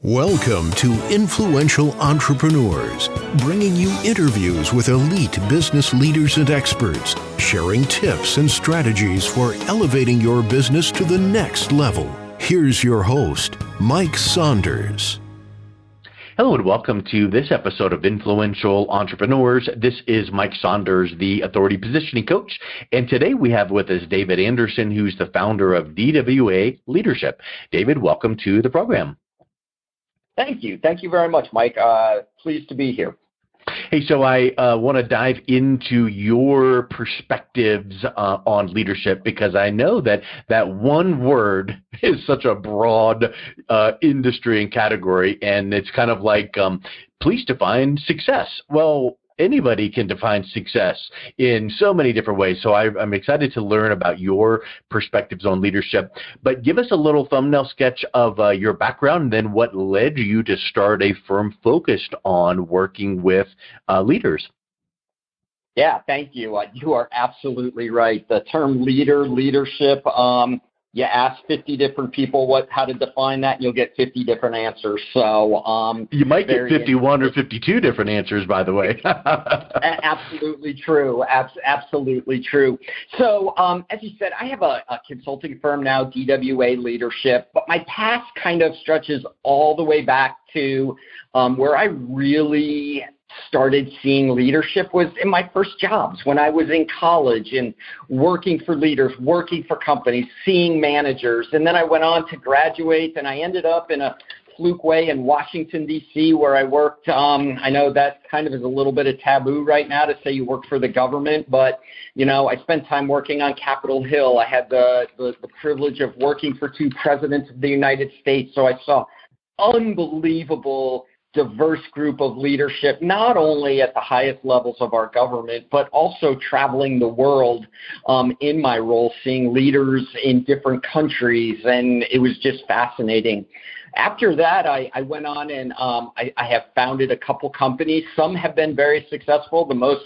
Welcome to Influential Entrepreneurs, bringing you interviews with elite business leaders and experts, sharing tips and strategies for elevating your business to the next level. Here's your host, Mike Saunders. Hello and welcome to this episode of Influential Entrepreneurs. This is Mike Saunders, the Authority Positioning Coach, and today we have with us David Anderson, who's the founder of DWA Leadership. David, welcome to the program. Thank you. Thank you very much, Mike. Pleased to be here. Hey, so I want to dive into your perspectives on leadership, because I know that one word is such a broad industry and category, and it's kind of like, please define success. Well, anybody can define success in so many different ways. So I'm excited to learn about your perspectives on leadership. But give us a little thumbnail sketch of your background and then what led you to start a firm focused on working with leaders. Yeah, thank you. You are absolutely right. The term leadership, you ask 50 different people how to define that, and you'll get 50 different answers. So you might get 51 or 52 different answers, by the way. Absolutely true. Absolutely true. So as you said, I have a consulting firm now, DWA Leadership, but my past kind of stretches all the way back to where I really started seeing leadership was in my first jobs when I was in college and working for leaders, working for companies, seeing managers. And then I went on to graduate, and I ended up in a fluke way in Washington, D.C., where I worked. I know that kind of is a little bit of taboo right now to say you work for the government, but, you know, I spent time working on Capitol Hill. I had the privilege of working for two presidents of the United States, so I saw unbelievable diverse group of leadership, not only at the highest levels of our government, but also traveling the world in my role, seeing leaders in different countries, and it was just fascinating. After that, I went on and I have founded a couple companies. Some have been very successful. The most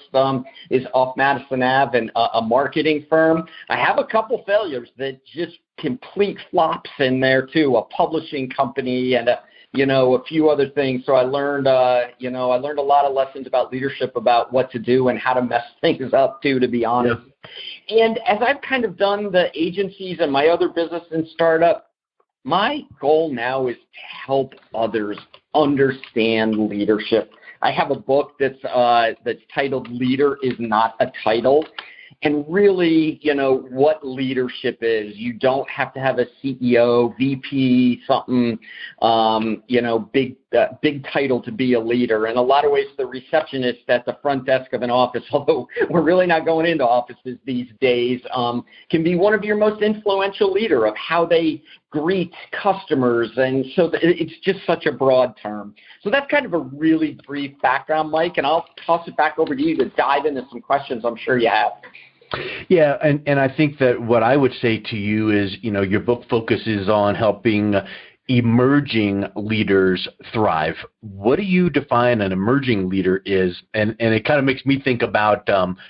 is off Madison Ave and a marketing firm. I have a couple failures that just complete flops in there too, a publishing company and a few other things. So I learned, I learned a lot of lessons about leadership, about what to do and how to mess things up too, to be honest. Yeah. And as I've kind of done the agencies and my other business and startup, my goal now is to help others understand leadership. I have a book that's titled "Leader is Not a Title." And really, what leadership is. You don't have to have a CEO, VP, something, big title to be a leader. In a lot of ways, the receptionist at the front desk of an office, although we're really not going into offices these days, can be one of your most influential leader of how they greet customers. And so it's just such a broad term. So that's kind of a really brief background, Mike, and I'll toss it back over to you to dive into some questions I'm sure you have. Yeah, and I think that what I would say to you is, your book focuses on helping emerging leaders thrive. What do you define an emerging leader is? And it kind of makes me think about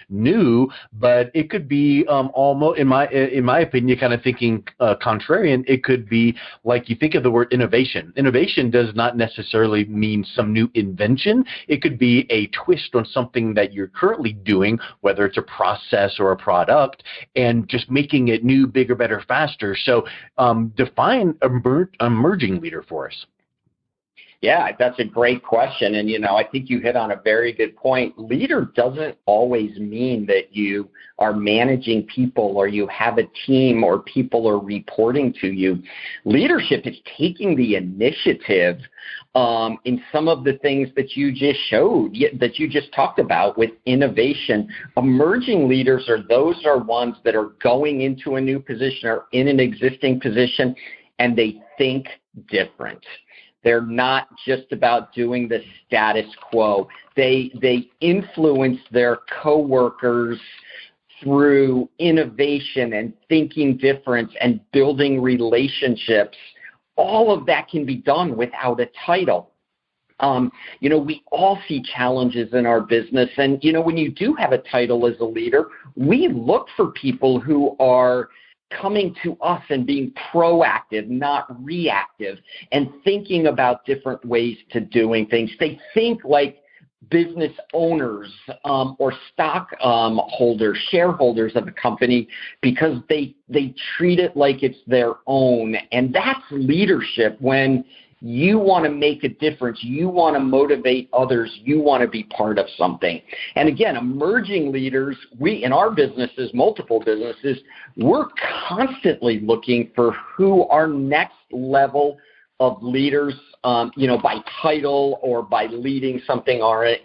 new, but it could be almost, in my opinion, kind of thinking contrarian. It could be like you think of the word innovation. Innovation does not necessarily mean some new invention. It could be a twist on something that you're currently doing, whether it's a process or a product, and just making it new, bigger, better, faster. So define emerging leader for us. Yeah, that's a great question. And, I think you hit on a very good point. Leader doesn't always mean that you are managing people or you have a team or people are reporting to you. Leadership is taking the initiative in some of the things that you just showed, that you just talked about with innovation. Emerging leaders are ones that are going into a new position or in an existing position, and they think different. They're not just about doing the status quo. They influence their coworkers through innovation and thinking different and building relationships. All of that can be done without a title. We all see challenges in our business. And, when you do have a title as a leader, we look for people who are coming to us and being proactive, not reactive, and thinking about different ways to doing things. They think like business owners or stock holders, shareholders of a company, because they treat it like it's their own. And that's leadership. When you want to make a difference, you want to motivate others, you want to be part of something. And again, emerging leaders, we in our businesses, multiple businesses, we're constantly looking for who our next level of leaders, by title or by leading something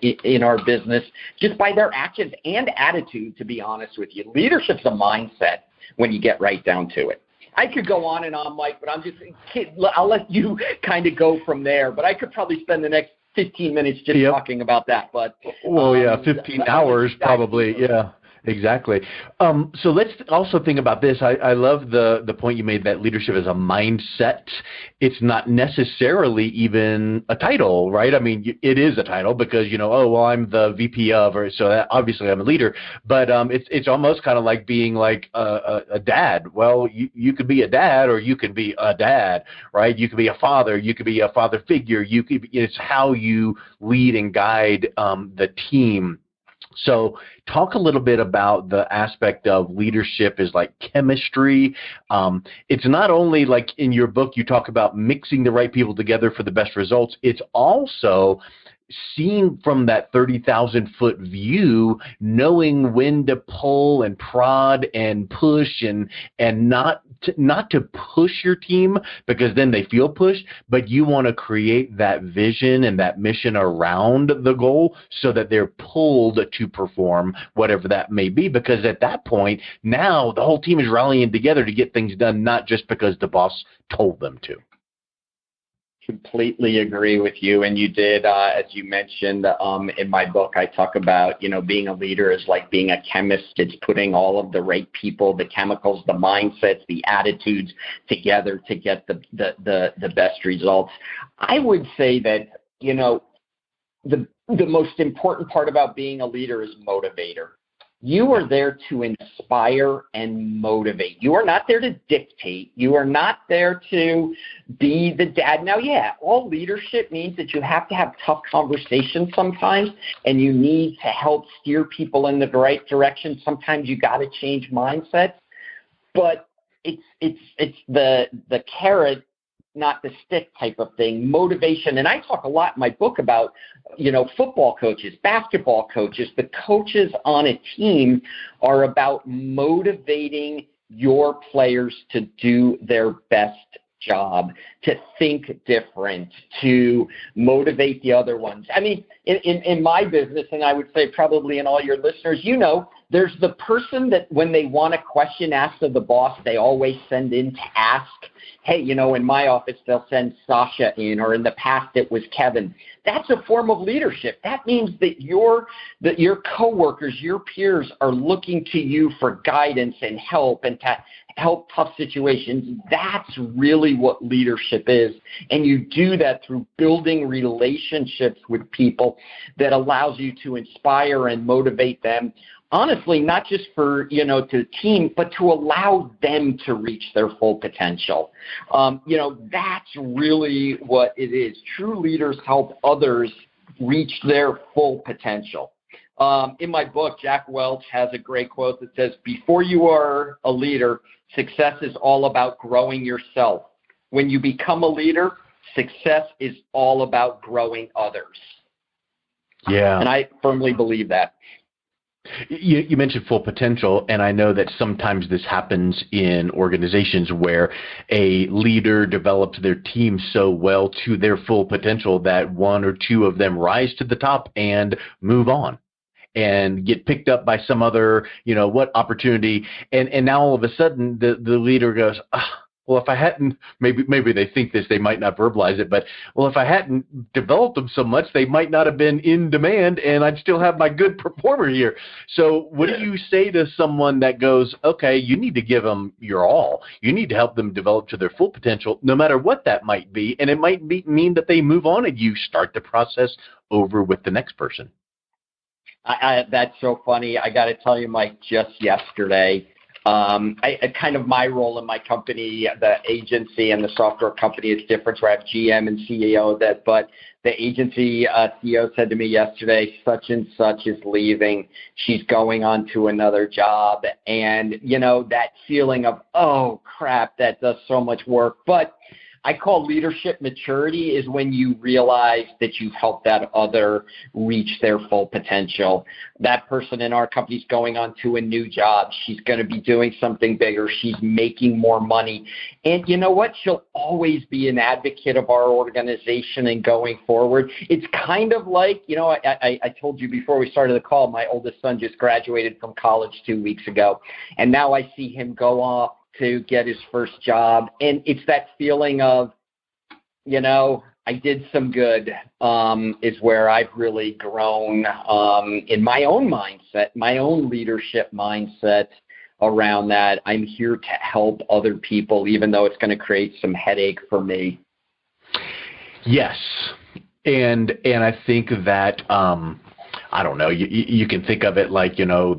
in our business, just by their actions and attitude, to be honest with you. Leadership's a mindset when you get right down to it. I could go on and on, Mike, but I'll let you kind of go from there. But I could probably spend the next 15 minutes just talking about that. But 15 hours probably, yeah. Exactly. So let's also think about this. I love the point you made that leadership is a mindset. It's not necessarily even a title, right? I mean, it is a title because, I'm the VP of, or so that obviously I'm a leader. But it's almost kind of like being like a dad. Well, you could be a dad or you could be a dad, right? You could be a father. You could be a father figure. It's how you lead and guide the team. So talk a little bit about the aspect of leadership is like chemistry. It's not only like in your book, you talk about mixing the right people together for the best results. It's also seeing from that 30,000-foot view, knowing when to pull and prod and push and not to push your team because then they feel pushed, but you want to create that vision and that mission around the goal so that they're pulled to perform whatever that may be, because at that point, now the whole team is rallying together to get things done, not just because the boss told them to. Completely agree with you. And you did, as you mentioned in my book, I talk about, being a leader is like being a chemist. It's putting all of the right people, the chemicals, the mindsets, the attitudes together to get the best results. I would say that, the most important part about being a leader is motivator. You are there to inspire and motivate. You are not there to dictate. You are not there to be the dad. Now, all leadership means that you have to have tough conversations sometimes, and you need to help steer people in the right direction. Sometimes you got to change mindsets, but it's the carrot, not the stick type of thing, motivation. And I talk a lot in my book about, football coaches, basketball coaches. The coaches on a team are about motivating your players to do their best job, to think different, to motivate the other ones. I mean, in my business, and I would say probably in all your listeners, there's the person that when they want a question asked of the boss, they always send in to ask. Hey, in my office, they'll send Sasha in, or in the past it was Kevin. That's a form of leadership. That means that your coworkers, your peers are looking to you for guidance and help and to help tough situations. That's really what leadership is. And you do that through building relationships with people that allows you to inspire and motivate them. Honestly, not just for, to the team, but to allow them to reach their full potential. That's really what it is. True leaders help others reach their full potential. In my book, Jack Welch has a great quote that says, before you are a leader, success is all about growing yourself. When you become a leader, success is all about growing others. Yeah. And I firmly believe that. You mentioned full potential, and I know that sometimes this happens in organizations where a leader develops their team so well to their full potential that one or two of them rise to the top and move on and get picked up by some other, opportunity. And now all of a sudden the leader goes, well, if I hadn't, maybe they think this, they might not verbalize it, but, well, if I hadn't developed them so much, they might not have been in demand and I'd still have my good performer here. So what do you say to someone that goes, okay, you need to give them your all. You need to help them develop to their full potential, no matter what that might be. And it might mean that they move on and you start the process over with the next person. That's so funny. I got to tell you, Mike, just yesterday, kind of my role in my company, the agency and the software company is different. So I have GM and CEO of that, but the agency CEO said to me yesterday, such and such is leaving. She's going on to another job. And, you know, that feeling of, oh, crap, that does so much work. But I call leadership maturity is when you realize that you've helped that other reach their full potential. That person in our company is going on to a new job. She's going to be doing something bigger. She's making more money. And you know what? She'll always be an advocate of our organization and going forward. It's kind of like, you know, I told you before we started the call, my oldest son just graduated from college 2 weeks ago. And now I see him go off to get his first job. And it's that feeling of, you know, I did some good, is where I've really grown in my own mindset, my own leadership mindset around that. I'm here to help other people, even though it's going to create some headache for me. Yes. And I think that, I don't know, you can think of it like, you know,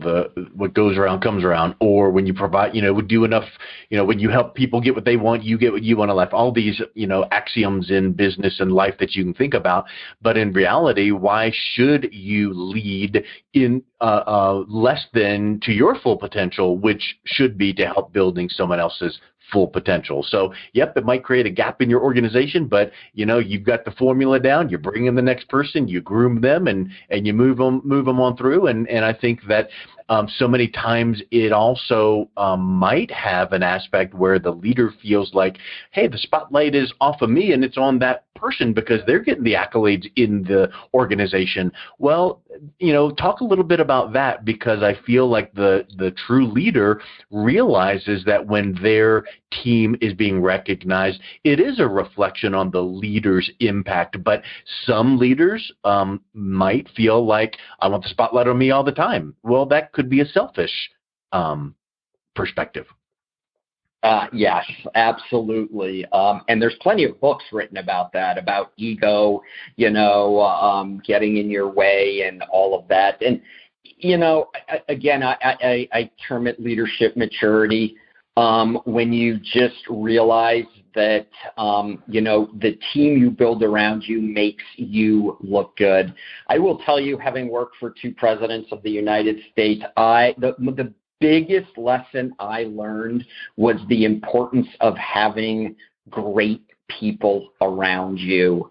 what goes around comes around, or when you provide, you know, would do enough, you know, when you help people get what they want, you get what you want in life, all these, you know, axioms in business and life that you can think about. But in reality, why should you lead in less than to your full potential, which should be to help building someone else's full potential? So, yep, it might create a gap in your organization, but, you know, you've got the formula down. You bring in the next person, you groom them, and you move them on through. And I think that so many times it also might have an aspect where the leader feels like, hey, the spotlight is off of me and it's on that person because they're getting the accolades in the organization. Well, you know, talk a little bit about that, because I feel like the true leader realizes that when their team is being recognized, it is a reflection on the leader's impact. But some leaders might feel like, I want the spotlight on me all the time. Well, that could be a selfish perspective. Yes, absolutely. And there's plenty of books written about that, about ego, you know, getting in your way and all of that. And, you know, again, I term it leadership maturity. When you just realize that, you know, the team you build around you makes you look good. I will tell you, having worked for 2 presidents of the United States, the biggest lesson I learned was the importance of having great people around you.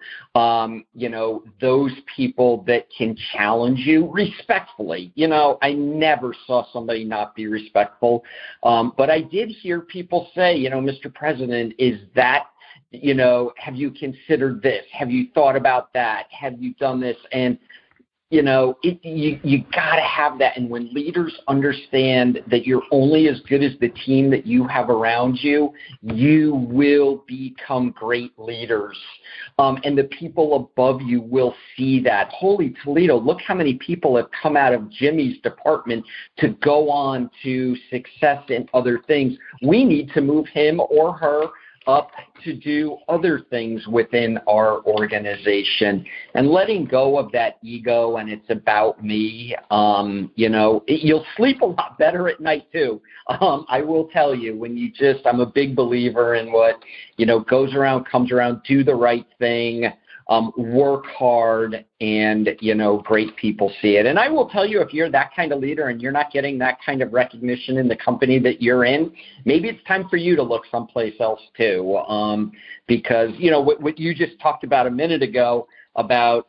You know, those people that can challenge you respectfully. You know, I never saw somebody not be respectful. But I did hear people say, you know, Mr. President, is that, you know, have you considered this? Have you thought about that? Have you done this? And you know, you got to have that. And when leaders understand that you're only as good as the team that you have around you, you will become great leaders. And the people above you will see that. Holy Toledo, look how many people have come out of Jimmy's department to go on to success in other things. We need to move him or her up to do other things within our organization, and letting go of that ego and it's about me. You know, you'll sleep a lot better at night too. I will tell you, when you I'm a big believer in what, you know, goes around, comes around, do the right thing, work hard, and, you know, great people see it. And I will tell you, if you're that kind of leader and you're not getting that kind of recognition in the company that you're in, maybe it's time for you to look someplace else too. Because, you know, what you just talked about a minute ago about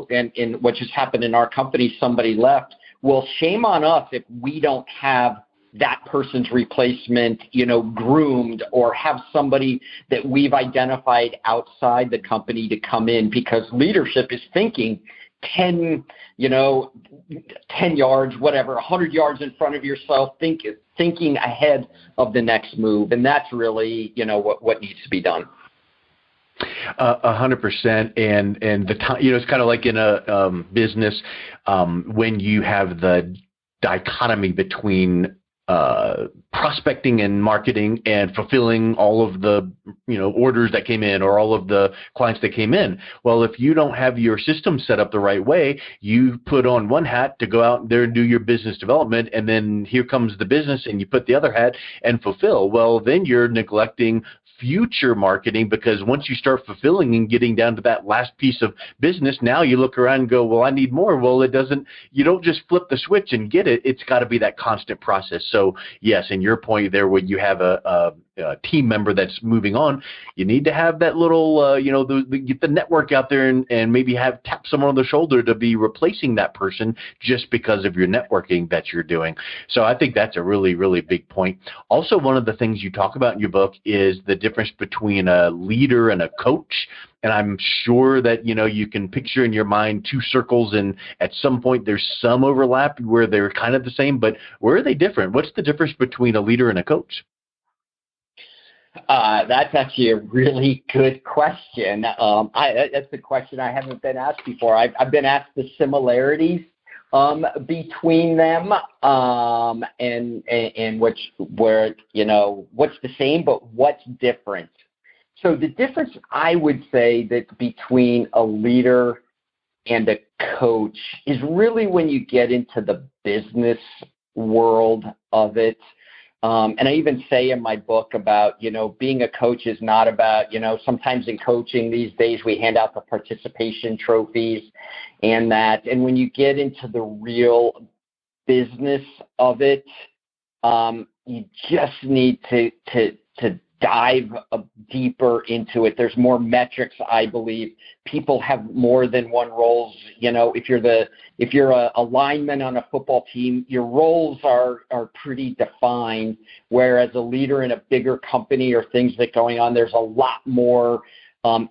and what just happened in our company, somebody left. Well, shame on us if we don't have that person's replacement, you know, groomed, or have somebody that we've identified outside the company to come in, because leadership is thinking 10 yards, whatever, 100 yards in front of yourself, thinking ahead of the next move. And that's really, you know, what needs to be done. 100%. And the time, you know, it's kind of like in a business, when you have the dichotomy between prospecting and marketing and fulfilling all of the orders that came in or all of the clients that came in. Well, if you don't have your system set up the right way, you put on one hat to go out there and do your business development, and then here comes the business and you put the other hat and fulfill. Well, then you're neglecting future marketing, because once you start fulfilling and getting down to that last piece of business, now you look around and go, well, I need more. Well, you don't just flip the switch and get it. It's got to be that constant process. So yes, in your point there, when you have a team member that's moving on, you need to have that little, get the network out there and maybe tap someone on the shoulder to be replacing that person just because of your networking that you're doing. So I think that's a really, really big point. Also, one of the things you talk about in your book is the difference between a leader and a coach. And I'm sure that, you can picture in your mind two circles, and at some point there's some overlap where they're kind of the same, but where are they different? What's the difference between a leader and a coach? That's actually a really good question. That's a question I haven't been asked before. I've been asked the similarities between them, and what's the same, but what's different. So the difference, I would say, that between a leader and a coach is really when you get into the business world of it. And I even say in my book about, being a coach is not about, sometimes in coaching these days we hand out the participation trophies and that. And when you get into the real business of it, you just need to dive deeper into it. There's more metrics, I believe. People have more than one roles. If you're a lineman on a football team, your roles are pretty defined. Whereas a leader in a bigger company or things that going on, there's a lot more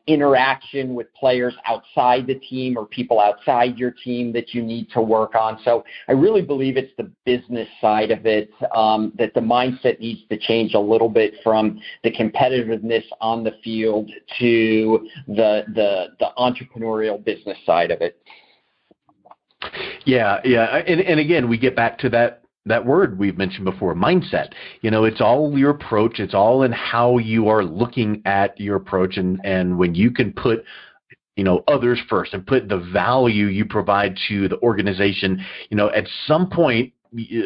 interaction with players outside the team or people outside your team that you need to work on. So I really believe it's the business side of it, that the mindset needs to change a little bit from the competitiveness on the field to the entrepreneurial business side of it. Yeah. And again, we get back to that word we've mentioned before, mindset. It's all your approach. It's all in how you are looking at your approach. And when you can put, others first and put the value you provide to the organization, at some point,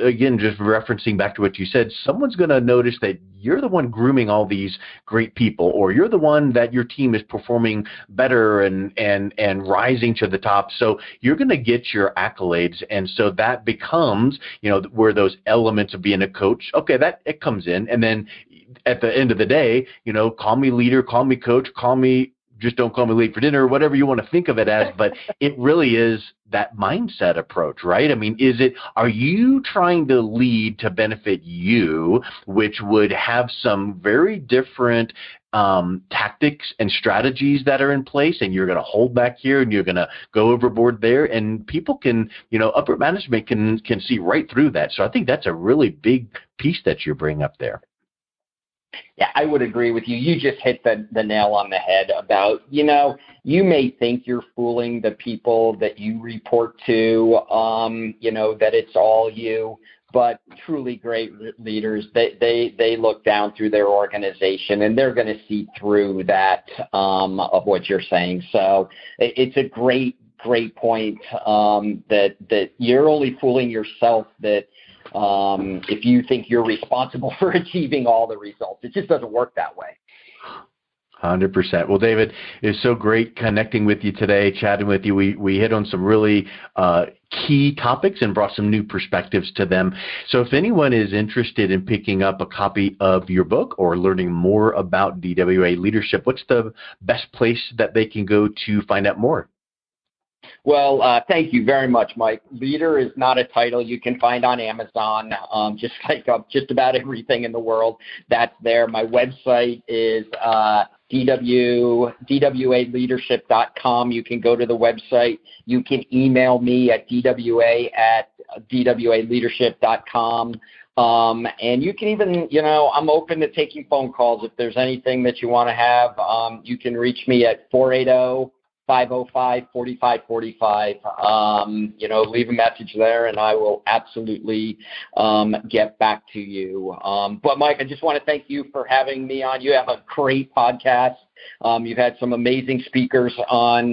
again, just referencing back to what you said, someone's going to notice that you're the one grooming all these great people, or you're the one that your team is performing better and rising to the top. So you're going to get your accolades. And so that becomes, where those elements of being a coach, okay, that it comes in. And then at the end of the day, call me leader, call me coach, just don't call me late for dinner, or whatever you want to think of it as, but it really is that mindset approach, right? I mean, are you trying to lead to benefit you, which would have some very different tactics and strategies that are in place, and you're going to hold back here and you're going to go overboard there, and people can, upper management can see right through that. So I think that's a really big piece that you bring up there. Yeah, I would agree with you. You just hit the nail on the head about, you may think you're fooling the people that you report to, that it's all you, but truly great leaders, they look down through their organization and they're going to see through that of what you're saying. So it's a great point that you're only fooling yourself, that if you think you're responsible for achieving all the results. It just doesn't work that way. 100%. Well, David, it's so great connecting with you today, chatting with you. We hit on some really key topics and brought some new perspectives to them. So if anyone is interested in picking up a copy of your book or learning more about DWA leadership, what's the best place that they can go to find out more? Well, thank you very much, Mike. Leader is not a title you can find on Amazon, just like just about everything in the world that's there. My website is DWAleadership.com. You can go to the website. You can email me at DWA@DWAleadership.com. And you can even, I'm open to taking phone calls. If there's anything that you want to have, you can reach me at 480 505-4545. Leave a message there, and I will absolutely get back to you. But, Mike, I just want to thank you for having me on. You have a great podcast. You've had some amazing speakers on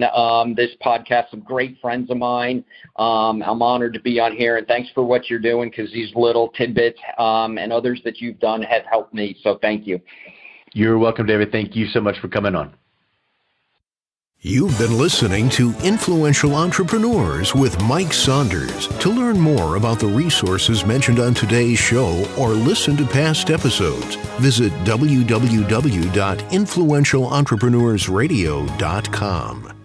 this podcast, some great friends of mine. I'm honored to be on here, and thanks for what you're doing, because these little tidbits and others that you've done have helped me. So thank you. You're welcome, David. Thank you so much for coming on. You've been listening to Influential Entrepreneurs with Mike Saunders. To learn more about the resources mentioned on today's show or listen to past episodes, visit www.influentialentrepreneursradio.com.